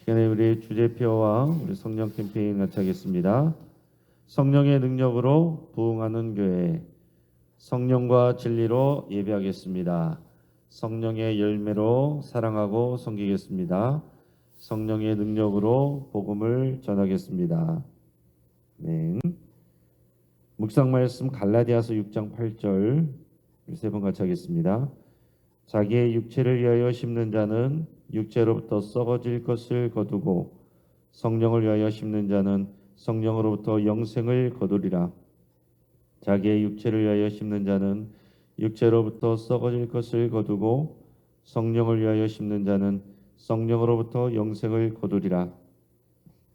시간에 우리 주제표와 우리 성령 캠페인 같이 하겠습니다. 성령의 능력으로 부흥하는 교회, 성령과 진리로 예배하겠습니다. 성령의 열매로 사랑하고 섬기겠습니다. 성령의 능력으로 복음을 전하겠습니다. 네. 묵상 말씀 갈라디아서 6장 8절 세 번 같이 하겠습니다. 자기의 육체를 위하여 심는 자는 육체로부터 썩어질 것을 거두고 성령을 위하여 심는 자는 성령으로부터 영생을 거두리라. 자기의 육체를 위하여 심는 자는 육체로부터 썩어질 것을 거두고 성령을 위하여 심는 자는 성령으로부터 영생을 거두리라.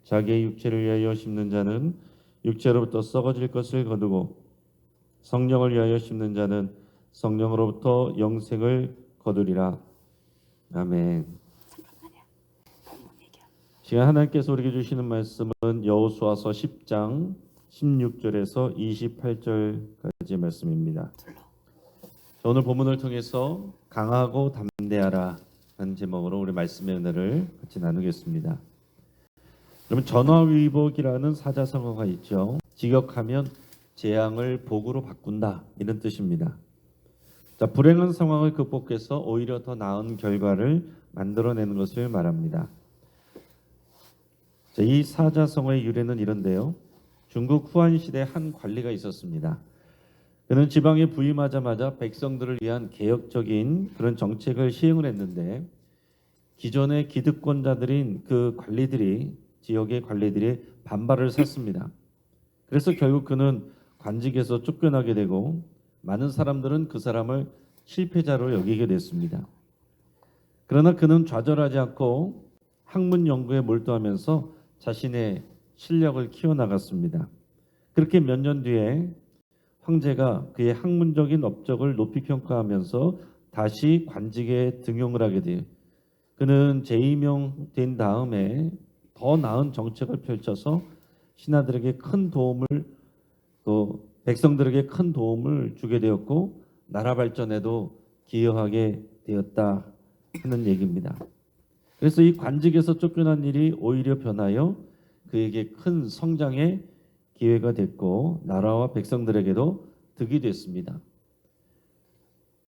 자기의 육체를 위하여 심는 자는 육체로부터 썩어질 것을 거두고 성령을 위하여 심는 자는 성령으로부터 영생을 거두리라. 아멘. 시간 하나님께서 우리에게 주시는 말씀은 여호수아서 10장 16절에서 28절까지의 말씀입니다. 오늘 본문을 통해서 강하고 담대하라 하는 제목으로 우리 말씀의 은혜를 같이 나누겠습니다. 여러분, 전화위복이라는 사자성어가 있죠. 직역하면 재앙을 복으로 바꾼다, 이런 뜻입니다. 자, 불행한 상황을 극복해서 오히려 더 나은 결과를 만들어내는 것을 말합니다. 자, 이 사자성어의 유래는 이런데요. 중국 후한 시대 한 관리가 있었습니다. 그는 지방에 부임하자마자 백성들을 위한 개혁적인 그런 정책을 시행을 했는데 기존의 기득권자들인 그 관리들이, 지역의 관리들이 반발을 샀습니다. 그래서 결국 그는 관직에서 쫓겨나게 되고 많은 사람들은 그 사람을 실패자로 여기게 됐습니다. 그러나 그는 좌절하지 않고 학문 연구에 몰두하면서 자신의 실력을 키워나갔습니다. 그렇게 몇 년 뒤에 황제가 그의 학문적인 업적을 높이 평가하면서 다시 관직에 등용을 하게 돼요. 그는 재임용된 다음에 더 나은 정책을 펼쳐서 신하들에게 큰 도움을, 또 백성들에게 큰 도움을 주게 되었고 나라 발전에도 기여하게 되었다 하는 얘기입니다. 그래서 이 관직에서 쫓겨난 일이 오히려 변하여 그에게 큰 성장의 기회가 됐고 나라와 백성들에게도 득이 됐습니다.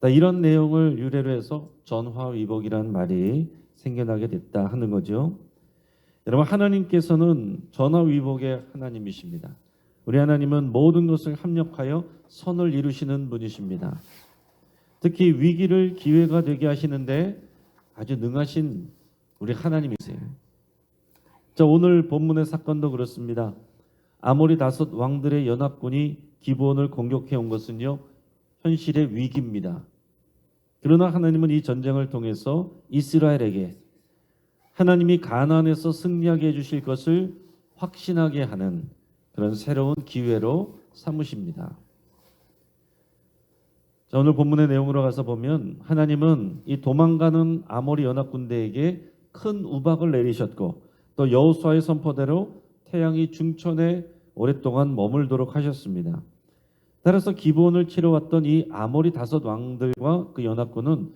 이런 내용을 유래로 해서 전화위복이라는 말이 생겨나게 됐다 하는 거죠. 여러분, 하나님께서는 전화위복의 하나님이십니다. 우리 하나님은 모든 것을 합력하여 선을 이루시는 분이십니다. 특히 위기를 기회가 되게 하시는데 아주 능하신 우리 하나님이세요. 자, 오늘 본문의 사건도 그렇습니다. 아모리 다섯 왕들의 연합군이 기브온을 공격해 온 것은요, 현실의 위기입니다. 그러나 하나님은 이 전쟁을 통해서 이스라엘에게 하나님이 가나안에서 승리하게 해주실 것을 확신하게 하는 그런 새로운 기회로 삼으십니다. 자, 오늘 본문의 내용으로 가서 보면 하나님은 이 도망가는 아모리 연합군대에게 큰 우박을 내리셨고 또 여호수아의 선포대로 태양이 중천에 오랫동안 머물도록 하셨습니다. 따라서 기브온을 치러왔던 이 아모리 다섯 왕들과 그 연합군은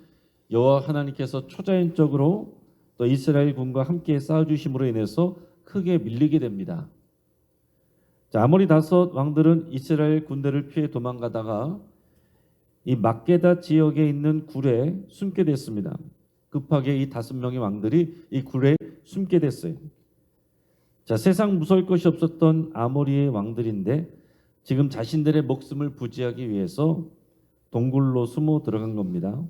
여호와 하나님께서 초자연적으로 또 이스라엘 군과 함께 싸워주심으로 인해서 크게 밀리게 됩니다. 자, 아모리 다섯 왕들은 이스라엘 군대를 피해 도망가다가 이 막게다 지역에 있는 굴에 숨게 됐습니다. 급하게 이 5명의 왕들이 이 굴에 숨게 됐어요. 자, 세상 무서울 것이 없었던 아모리의 왕들인데 지금 자신들의 목숨을 부지하기 위해서 동굴로 숨어 들어간 겁니다.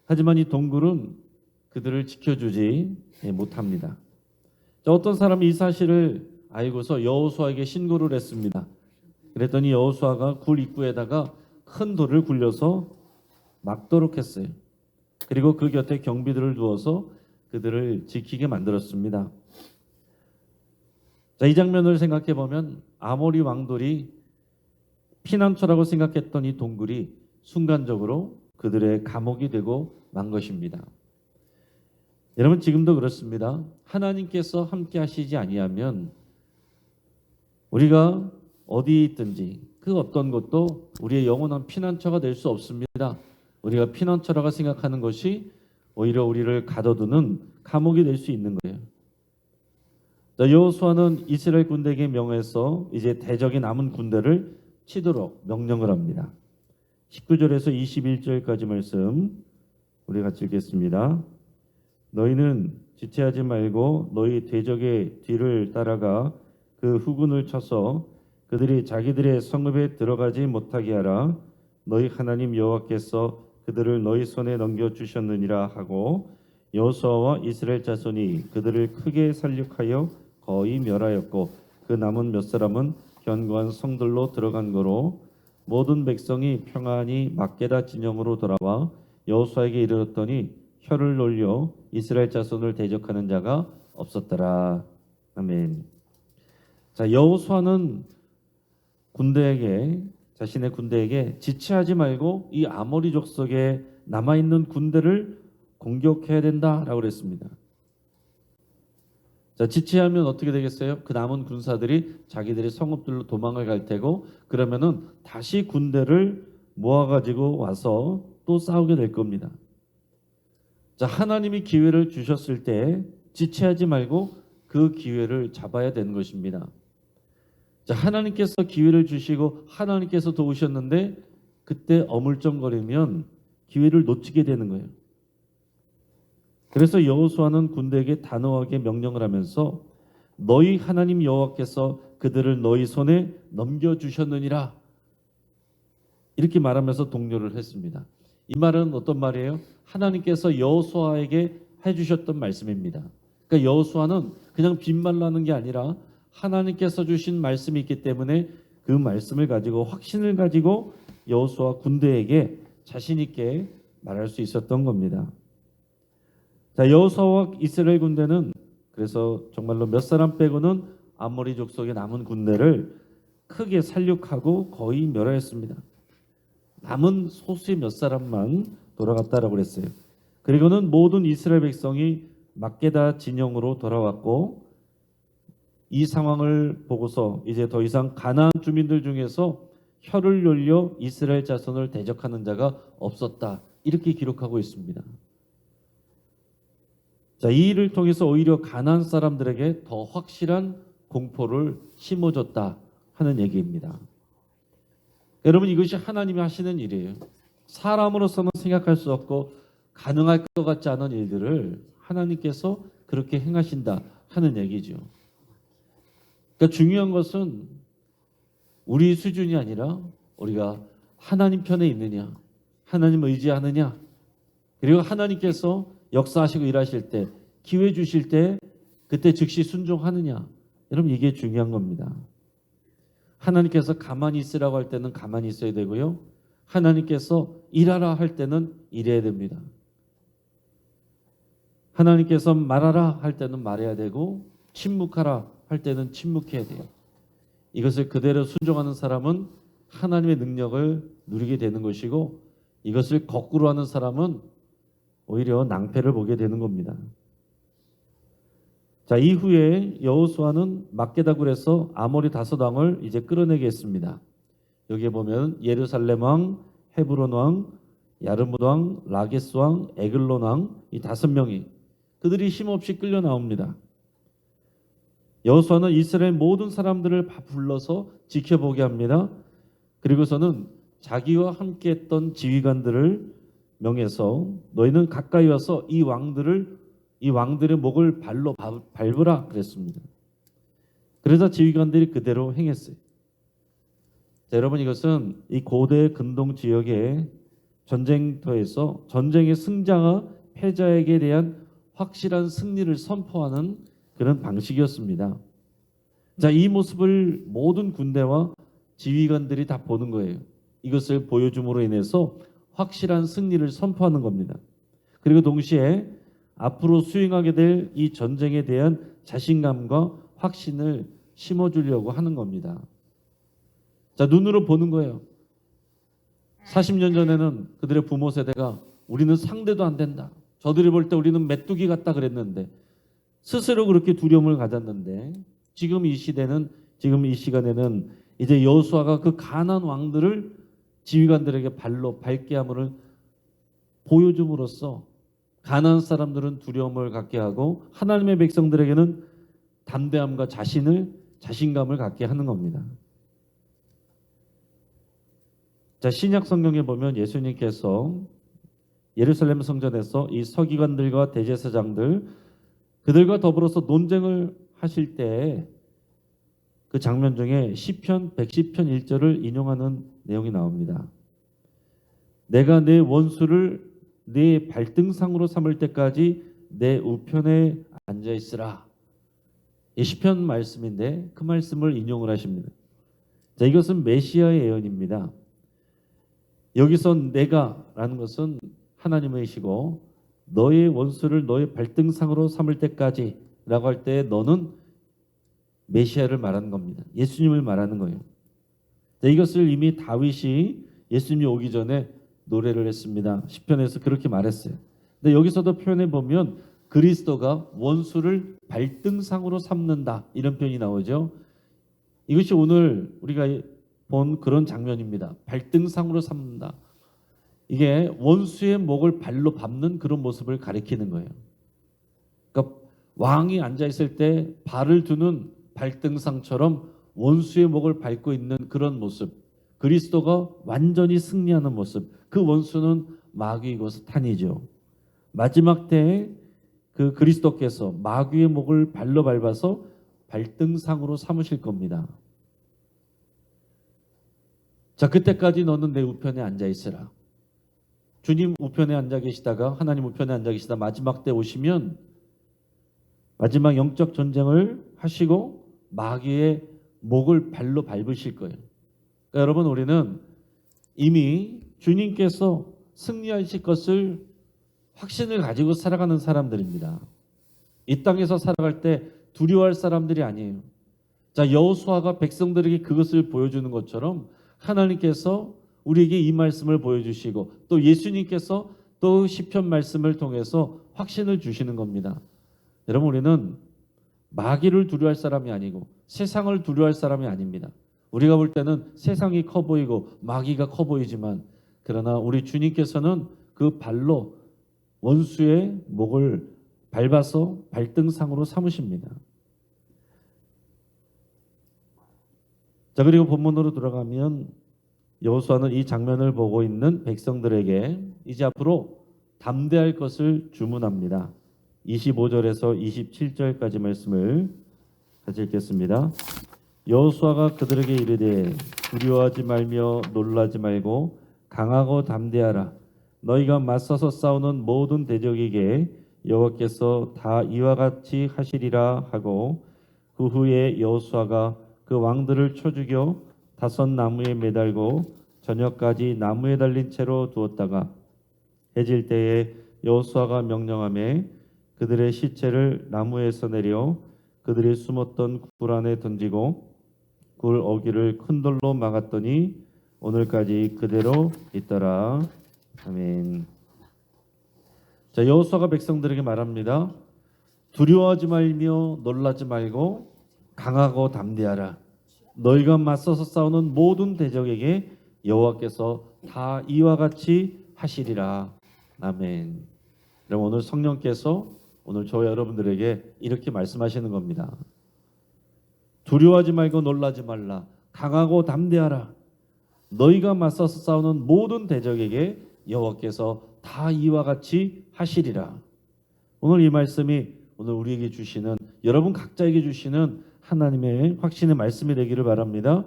하지만 이 동굴은 그들을 지켜주지 못합니다. 자, 어떤 사람이 이 사실을 알고서 여호수아에게 신고를 했습니다. 그랬더니 여호수아가 굴 입구에다가 큰 돌을 굴려서 막도록 했어요. 그리고 그 곁에 경비들을 두어서 그들을 지키게 만들었습니다. 자, 이 장면을 생각해 보면 아모리 왕들이 피난처라고 생각했던 이 동굴이 순간적으로 그들의 감옥이 되고 만 것입니다. 여러분, 지금도 그렇습니다. 하나님께서 함께 하시지 아니하면 우리가 어디에 있든지 그 어떤 것도 우리의 영원한 피난처가 될 수 없습니다. 우리가 피난처라고 생각하는 것이 오히려 우리를 가둬두는 감옥이 될 수 있는 거예요. 자, 여호수아는 이스라엘 군대에게 명해서 이제 대적이 남은 군대를 치도록 명령을 합니다. 19절에서 21절까지 말씀 우리 같이 읽겠습니다. 너희는 지체하지 말고 너희 대적의 뒤를 따라가 그 후군을 쳐서 그들이 자기들의 성읍에 들어가지 못하게 하라. 너희 하나님 여호와께서 그들을 너희 손에 넘겨주셨느니라 하고 여호수아와 이스라엘 자손이 그들을 크게 살육하여 거의 멸하였고 그 남은 몇 사람은 견고한 성들로 들어간 거로 모든 백성이 평안히 막게다 진영으로 돌아와 여호수아에게 이르렀더니 혀를 놀려 이스라엘 자손을 대적하는 자가 없었더라. 아멘. 자, 여호수아는 자신의 군대에게 지체하지 말고 이 아모리 족속에 남아 있는 군대를 공격해야 된다라고 그랬습니다. 자, 지체하면 어떻게 되겠어요? 그 남은 군사들이 자기들의 성읍들로 도망을 갈 테고 그러면은 다시 군대를 모아가지고 와서 또 싸우게 될 겁니다. 자, 하나님이 기회를 주셨을 때 지체하지 말고 그 기회를 잡아야 되는 것입니다. 자, 하나님께서 기회를 주시고 하나님께서 도우셨는데 그때 어물쩡거리면 기회를 놓치게 되는 거예요. 그래서 여호수아는 군대에게 단호하게 명령을 하면서 너희 하나님 여호와께서 그들을 너희 손에 넘겨주셨느니라 이렇게 말하면서 독려를 했습니다. 이 말은 어떤 말이에요? 하나님께서 여호수아에게 해주셨던 말씀입니다. 그러니까 여호수아는 그냥 빈말로 하는 게 아니라 하나님께서 주신 말씀이 있기 때문에 그 말씀을 가지고 확신을 가지고 여호수아 군대에게 자신 있게 말할 수 있었던 겁니다. 자, 여호수아와 이스라엘 군대는 그래서 정말로 몇 사람 빼고는 아모리 족속의 남은 군대를 크게 살육하고 거의 멸하였습니다. 남은 소수의 몇 사람만 돌아갔다라고 그랬어요. 그리고는 모든 이스라엘 백성이 막게다 진영으로 돌아왔고 이 상황을 보고서 이제 더 이상 가나안 주민들 중에서 혀를 놀려 이스라엘 자손을 대적하는 자가 없었다. 이렇게 기록하고 있습니다. 자, 이 일을 통해서 오히려 가나안 사람들에게 더 확실한 공포를 심어줬다 하는 얘기입니다. 여러분, 이것이 하나님이 하시는 일이에요. 사람으로서는 생각할 수 없고 가능할 것 같지 않은 일들을 하나님께서 그렇게 행하신다 하는 얘기죠. 그러니까 중요한 것은 우리 수준이 아니라 우리가 하나님 편에 있느냐, 하나님 의지하느냐, 그리고 하나님께서 역사하시고 일하실 때, 기회 주실 때 그때 즉시 순종하느냐. 여러분, 이게 중요한 겁니다. 하나님께서 가만히 있으라고 할 때는 가만히 있어야 되고요. 하나님께서 일하라 할 때는 일해야 됩니다. 하나님께서 말하라 할 때는 말해야 되고 침묵하라 할 때는 침묵해야 돼요. 이것을 그대로 순종하는 사람은 하나님의 능력을 누리게 되는 것이고 이것을 거꾸로 하는 사람은 오히려 낭패를 보게 되는 겁니다. 자, 이후에 여호수아는 막게다 굴에서 아모리 다섯 왕을 이제 끌어내게 했습니다. 여기에 보면 예루살렘 왕, 헤브론 왕, 야르뭇 왕, 라게스 왕, 에글론 왕, 이 5명이 그들이 힘없이 끌려 나옵니다. 여호수아는 이스라엘 모든 사람들을 불러서 지켜보게 합니다. 그리고서는 자기와 함께했던 지휘관들을 명해서 너희는 가까이 와서 이 왕들의 목을 발로 밟으라 그랬습니다. 그래서 지휘관들이 그대로 행했어요. 자, 여러분, 이것은 이 고대 근동 지역의 전쟁터에서 전쟁의 승자가 패자에게 대한 확실한 승리를 선포하는 그런 방식이었습니다. 자, 이 모습을 모든 군대와 지휘관들이 다 보는 거예요. 이것을 보여줌으로 인해서 확실한 승리를 선포하는 겁니다. 그리고 동시에 앞으로 수행하게 될 이 전쟁에 대한 자신감과 확신을 심어주려고 하는 겁니다. 자, 눈으로 보는 거예요. 40년 전에는 그들의 부모 세대가 우리는 상대도 안 된다. 저들이 볼 때 우리는 메뚜기 같다 그랬는데 스스로 그렇게 두려움을 가졌는데 지금 이 시간에는 이제 여호수아가 그 가나안 왕들을 지휘관들에게 발로 밟게 함을 보여줌으로써 가나안 사람들은 두려움을 갖게 하고 하나님의 백성들에게는 담대함과 자신감을 갖게 하는 겁니다. 자, 신약 성경에 보면 예수님께서 예루살렘 성전에서 이 서기관들과 대제사장들 그들과 더불어서 논쟁을 하실 때 그 장면 중에 시편 110편 1절을 인용하는 내용이 나옵니다. 내가 내 원수를 내 발등상으로 삼을 때까지 내 우편에 앉아 있으라. 이 시편 말씀인데 그 말씀을 인용을 하십니다. 자, 이것은 메시아의 예언입니다. 여기서 내가라는 것은 하나님이시고 너의 원수를 너의 발등상으로 삼을 때까지 라고 할 때 너는 메시아를 말하는 겁니다. 예수님을 말하는 거예요. 자, 이것을 이미 다윗이 예수님이 오기 전에 노래를 했습니다. 시편에서 그렇게 말했어요. 근데 여기서도 표현해 보면 그리스도가 원수를 발등상으로 삼는다 이런 표현이 나오죠. 이것이 오늘 우리가 본 그런 장면입니다. 발등상으로 삼는다. 이게 원수의 목을 발로 밟는 그런 모습을 가리키는 거예요. 그러니까 왕이 앉아 있을 때 발을 두는 발등상처럼 원수의 목을 밟고 있는 그런 모습. 그리스도가 완전히 승리하는 모습. 그 원수는 마귀이고 사탄이죠. 마지막 때에 그 그리스도께서 마귀의 목을 발로 밟아서 발등상으로 삼으실 겁니다. 자, 그때까지 너는 내 우편에 앉아 있으라. 주님 우편에 앉아 계시다가 하나님 우편에 앉아 계시다 마지막 때 오시면 마지막 영적 전쟁을 하시고 마귀의 목을 발로 밟으실 거예요. 그러니까 여러분 우리는 이미 주님께서 승리하실 것을 확신을 가지고 살아가는 사람들입니다. 이 땅에서 살아갈 때 두려워할 사람들이 아니에요. 자, 여호수아가 백성들에게 그것을 보여주는 것처럼 하나님께서 우리에게 이 말씀을 보여주시고 또 예수님께서 또 시편 말씀을 통해서 확신을 주시는 겁니다. 여러분 우리는 마귀를 두려워할 사람이 아니고 세상을 두려워할 사람이 아닙니다. 우리가 볼 때는 세상이 커 보이고 마귀가 커 보이지만 그러나 우리 주님께서는 그 발로 원수의 목을 밟아서 발등상으로 삼으십니다. 자, 그리고 본문으로 들어가면 여호수아는 이 장면을 보고 있는 백성들에게 이제 앞으로 담대할 것을 주문합니다. 25절에서 27절까지 말씀을 같이 읽겠습니다. 여호수아가 그들에게 이르되 두려워하지 말며 놀라지 말고 강하고 담대하라. 너희가 맞서서 싸우는 모든 대적에게 여호와께서 다 이와 같이 하시리라 하고 그 후에 여호수아가 그 왕들을 쳐 죽여 다섯 나무에 매달고 저녁까지 나무에 달린 채로 두었다가 해질 때에 여호수아가 명령하매 그들의 시체를 나무에서 내려 그들이 숨었던 굴 안에 던지고 굴 어귀를 큰 돌로 막았더니 오늘까지 그대로 있더라. 아멘. 자, 여호수아가 백성들에게 말합니다. 두려워하지 말며 놀라지 말고 강하고 담대하라. 너희가 맞서서 싸우는 모든 대적에게 여호와께서 다 이와 같이 하시리라. 아멘. 그럼 오늘 성령께서 오늘 저와 여러분들에게 이렇게 말씀하시는 겁니다. 두려워하지 말고 놀라지 말라. 강하고 담대하라. 너희가 맞서서 싸우는 모든 대적에게 여호와께서 다 이와 같이 하시리라. 오늘 이 말씀이 오늘 우리에게 주시는 여러분 각자에게 주시는 하나님의 확신의 말씀이 되기를 바랍니다.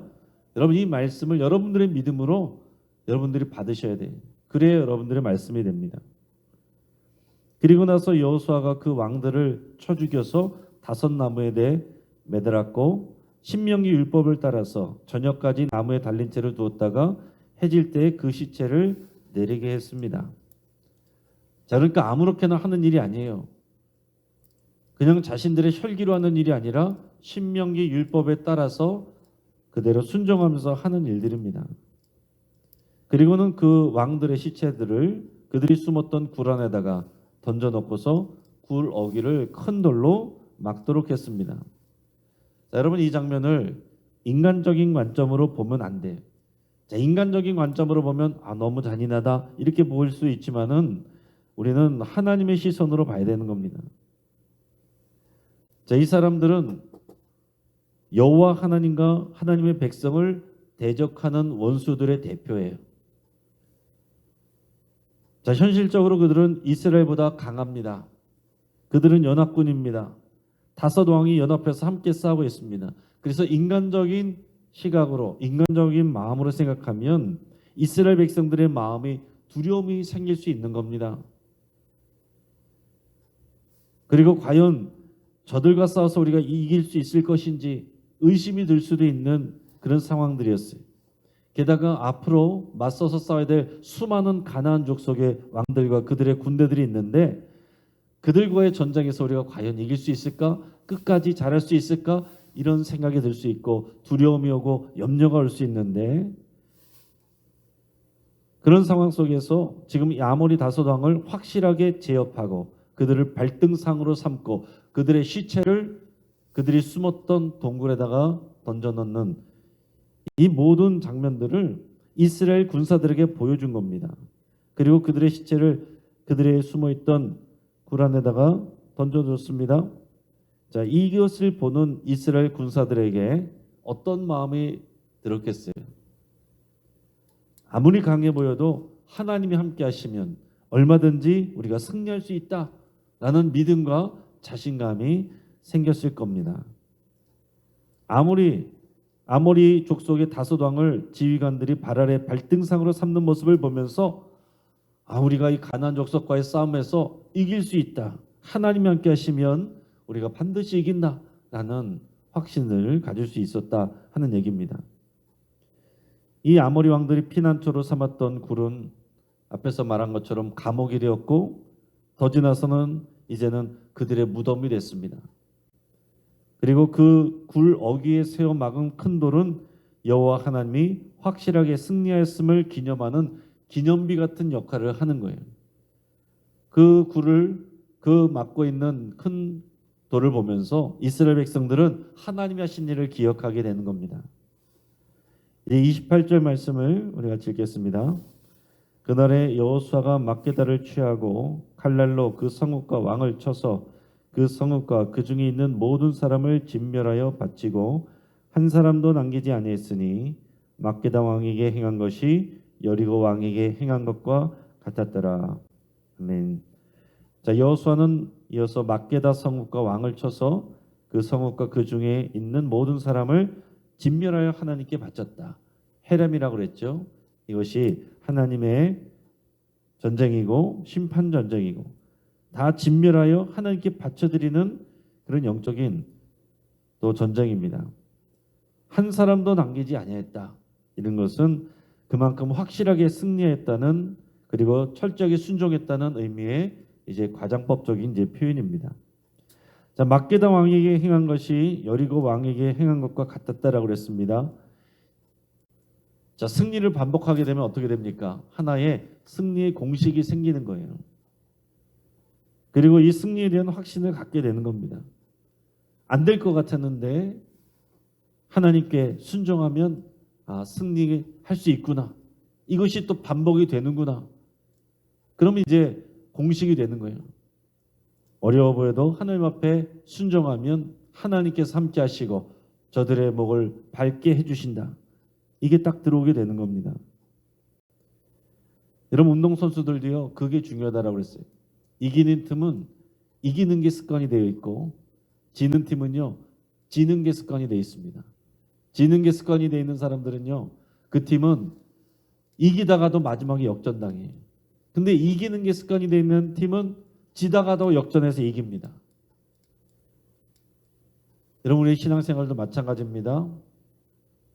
여러분 이 말씀을 여러분들의 믿음으로 여러분들이 받으셔야 돼요. 그래야 여러분들의 말씀이 됩니다. 그리고 나서 여호수아가 그 왕들을 쳐 죽여서 다섯 나무에 대해 매달았고 신명기 율법을 따라서 저녁까지 나무에 달린 채로 두었다가 해질 때 그 시체를 내리게 했습니다. 자, 그러니까 아무렇게나 하는 일이 아니에요. 그냥 자신들의 혈기로 하는 일이 아니라 신명기 율법에 따라서 그대로 순종하면서 하는 일들입니다. 그리고는 그 왕들의 시체들을 그들이 숨었던 굴 안에다가 던져놓고서 굴 어귀를 큰 돌로 막도록 했습니다. 자, 여러분 이 장면을 인간적인 관점으로 보면 안 돼요. 자, 인간적인 관점으로 보면 너무 잔인하다 이렇게 보일 수 있지만은 우리는 하나님의 시선으로 봐야 되는 겁니다. 자, 이 사람들은 여호와 하나님과 하나님의 백성을 대적하는 원수들의 대표예요. 자, 현실적으로 그들은 이스라엘보다 강합니다. 그들은 연합군입니다. 다섯 왕이 연합해서 함께 싸우고 있습니다. 그래서 인간적인 시각으로, 인간적인 마음으로 생각하면 이스라엘 백성들의 마음이 두려움이 생길 수 있는 겁니다. 그리고 과연 저들과 싸워서 우리가 이길 수 있을 것인지 의심이 들 수도 있는 그런 상황들이었어요. 게다가 앞으로 맞서서 싸워야 될 수많은 가나안 족속의 왕들과 그들의 군대들이 있는데 그들과의 전쟁에서 우리가 과연 이길 수 있을까? 끝까지 잘할 수 있을까? 이런 생각이 들 수 있고 두려움이 오고 염려가 올 수 있는데 그런 상황 속에서 지금 이 아모리 다섯 왕을 확실하게 제압하고 그들을 발등상으로 삼고 그들의 시체를 그들이 숨었던 동굴에다가 던져넣는 이 모든 장면들을 이스라엘 군사들에게 보여준 겁니다. 그리고 그들의 시체를 그들의 숨어있던 굴 안에다가 던져줬습니다. 자, 이것을 보는 이스라엘 군사들에게 어떤 마음이 들었겠어요? 아무리 강해 보여도 하나님이 함께 하시면 얼마든지 우리가 승리할 수 있다라는 믿음과 자신감이 생겼을 겁니다. 아모리 족속의 다섯 왕을 지휘관들이 발 아래 발등상으로 삼는 모습을 보면서 우리가 이 가나안 족속과의 싸움에서 이길 수 있다. 하나님이 함께 하시면 우리가 반드시 이긴다라는 확신을 가질 수 있었다 하는 얘기입니다. 이 아모리 왕들이 피난처로 삼았던 굴은 앞에서 말한 것처럼 감옥이 되었고 더 지나서는 이제는 그들의 무덤이 됐습니다. 그리고 그 굴 어귀에 세워 막은 큰 돌은 여호와 하나님이 확실하게 승리하였음을 기념하는 기념비 같은 역할을 하는 거예요. 그 굴을 막고 있는 큰 돌을 보면서 이스라엘 백성들은 하나님이 하신 일을 기억하게 되는 겁니다. 이제 28절 말씀을 우리가 읽겠습니다. 그날에 여호수아가 막게다를 취하고 칼날로 그 성읍과 왕을 쳐서 그 성읍과 그 중에 있는 모든 사람을 진멸하여 바치고 한 사람도 남기지 아니했으니 막게다 왕에게 행한 것이 여리고 왕에게 행한 것과 같았더라. 아멘. 자, 여호수아는 이어서 막게다 성읍과 왕을 쳐서 그 성읍과 그 중에 있는 모든 사람을 진멸하여 하나님께 바쳤다. 헤렘이라고 그랬죠. 이것이 하나님의 전쟁이고 심판 전쟁이고 다 진멸하여 하나님께 바쳐드리는 그런 영적인 또 전쟁입니다. 한 사람도 남기지 아니했다. 이런 것은 그만큼 확실하게 승리했다는 그리고 철저하게 순종했다는 의미의 이제 과장법적인 이제 표현입니다. 자, 막게다 왕에게 행한 것이 여리고 왕에게 행한 것과 같았다라고 그랬습니다. 자, 승리를 반복하게 되면 어떻게 됩니까? 하나의 승리의 공식이 생기는 거예요. 그리고 이 승리에 대한 확신을 갖게 되는 겁니다. 안 될 것 같았는데 하나님께 순종하면 승리할 수 있구나. 이것이 또 반복이 되는구나. 그럼 이제 공식이 되는 거예요. 어려워 보여도 하나님 앞에 순종하면 하나님께서 함께 하시고 저들의 목을 밝게 해주신다. 이게 딱 들어오게 되는 겁니다. 여러분 운동선수들도요. 그게 중요하다라고 그랬어요. 이기는 팀은 이기는 게 습관이 되어 있고 지는 팀은요. 지는 게 습관이 되어 있습니다. 지는 게 습관이 되어 있는 사람들은요. 그 팀은 이기다가도 마지막에 역전당해요. 근데 이기는 게 습관이 되어 있는 팀은 지다가도 역전해서 이깁니다. 여러분의 신앙생활도 마찬가지입니다.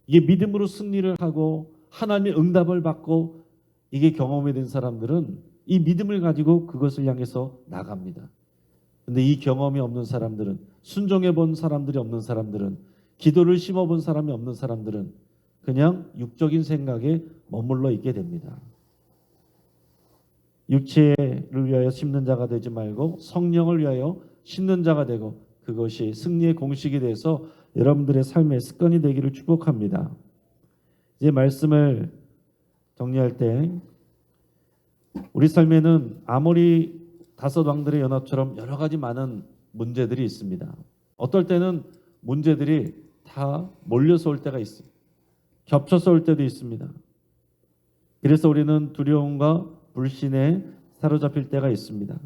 이게 믿음으로 승리를 하고 하나님의 응답을 받고 이게 경험이 된 사람들은 이 믿음을 가지고 그것을 향해서 나갑니다. 근데 이 경험이 없는 사람들은 순종해 본 사람들이 없는 사람들은 기도를 심어 본 사람이 없는 사람들은 그냥 육적인 생각에 머물러 있게 됩니다. 육체를 위하여 심는 자가 되지 말고 성령을 위하여 심는 자가 되고 그것이 승리의 공식이 돼서 여러분들의 삶의 습관이 되기를 축복합니다. 이제 말씀을 정리할 때 우리 삶에는 아모리 다섯 왕들의 연합처럼 여러 가지 많은 문제들이 있습니다. 어떨 때는 문제들이 다 몰려서 올 때가 있어요. 겹쳐서 올 때도 있습니다. 그래서 우리는 두려움과 불신에 사로잡힐 때가 있습니다.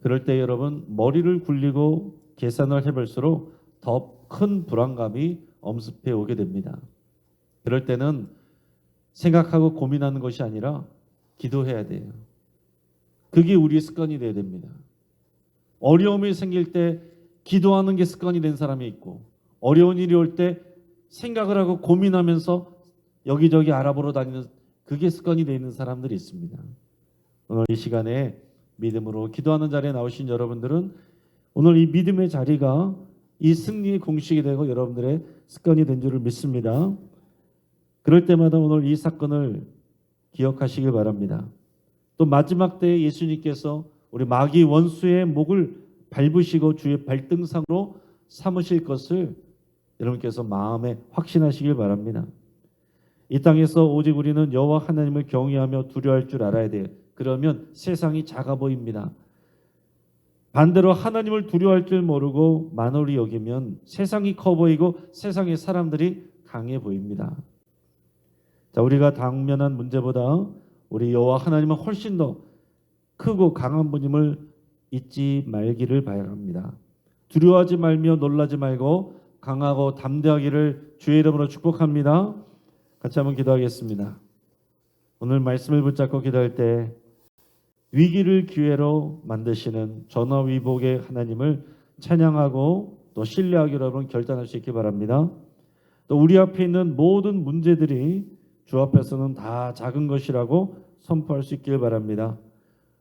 그럴 때 여러분 머리를 굴리고 계산을 해볼수록 더 큰 불안감이 엄습해 오게 됩니다. 그럴 때는 생각하고 고민하는 것이 아니라 기도해야 돼요. 그게 우리의 습관이 되어야 됩니다. 어려움이 생길 때 기도하는 게 습관이 된 사람이 있고, 어려운 일이 올 때 생각을 하고 고민하면서 여기저기 알아보러 다니는 그게 습관이 되어 있는 사람들이 있습니다. 오늘 이 시간에 믿음으로 기도하는 자리에 나오신 여러분들은 오늘 이 믿음의 자리가 이 승리의 공식이 되고 여러분들의 습관이 된 줄을 믿습니다. 그럴 때마다 오늘 이 사건을 기억하시길 바랍니다. 또 마지막 때에 예수님께서 우리 마귀 원수의 목을 밟으시고 주의 발등상으로 삼으실 것을 여러분께서 마음에 확신하시길 바랍니다. 이 땅에서 오직 우리는 여호와 하나님을 경외하며 두려워할 줄 알아야 돼요. 그러면 세상이 작아 보입니다. 반대로 하나님을 두려워할 줄 모르고 만홀히 여기면 세상이 커 보이고 세상의 사람들이 강해 보입니다. 자, 우리가 당면한 문제보다 우리 여호와 하나님은 훨씬 더 크고 강한 분임을 잊지 말기를 바랍니다. 두려워하지 말며 놀라지 말고 강하고 담대하기를 주의 이름으로 축복합니다. 같이 한번 기도하겠습니다. 오늘 말씀을 붙잡고 기도할 때 위기를 기회로 만드시는 전화위복의 하나님을 찬양하고 또 신뢰하기로 여러분 결단할 수 있기 바랍니다. 또 우리 앞에 있는 모든 문제들이 주 앞에서는 다 작은 것이라고 선포할 수 있길 바랍니다.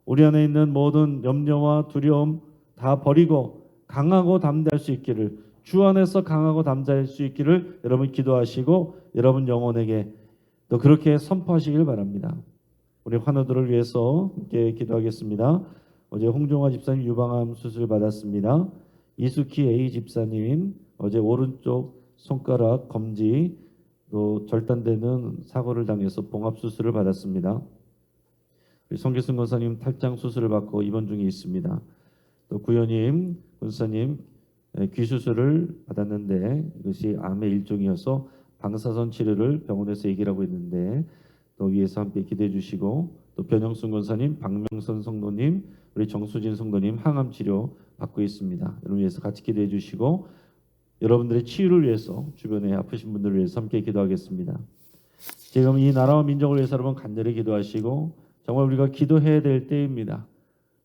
우리 안에 있는 모든 염려와 두려움 다 버리고 강하고 담대할 수 있기를, 주 안에서 강하고 담대할 수 있기를 여러분 기도하시고 여러분 영혼에게 또 그렇게 선포하시길 바랍니다. 우리 환우들을 위해서 함께 기도하겠습니다. 어제 홍종화 집사님 유방암 수술 받았습니다. 이수키 A 집사님 어제 오른쪽 손가락 검지 또 절단되는 사고를 당해서 봉합 수술을 받았습니다. 우리 성규승 권사님 탈장 수술을 받고 입원 중에 있습니다. 또 구현임 권사님 귀 수술을 받았는데 이것이 암의 일종이어서 방사선 치료를 병원에서 얘기를 하고 있는데 또 위에서 함께 기대해 주시고, 또 변영순 권사님, 박명선 성도님, 우리 정수진 성도님 항암 치료 받고 있습니다. 여러분 위해서 같이 기대해 주시고 여러분들의 치유를 위해서 주변에 아프신 분들을 위해서 함께 기도하겠습니다. 지금 이 나라와 민족을 위해서 여러분 간절히 기도하시고 정말 우리가 기도해야 될 때입니다.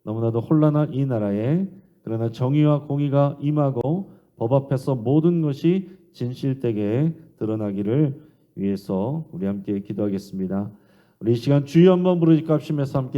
너무나도 혼란한 이 나라에 그러나 정의와 공의가 임하고 법 앞에서 모든 것이 진실되게 드러나기를 위해서 우리 함께 기도하겠습니다. 우리 이 시간 주여 한번 부르짖고 합심해서 함께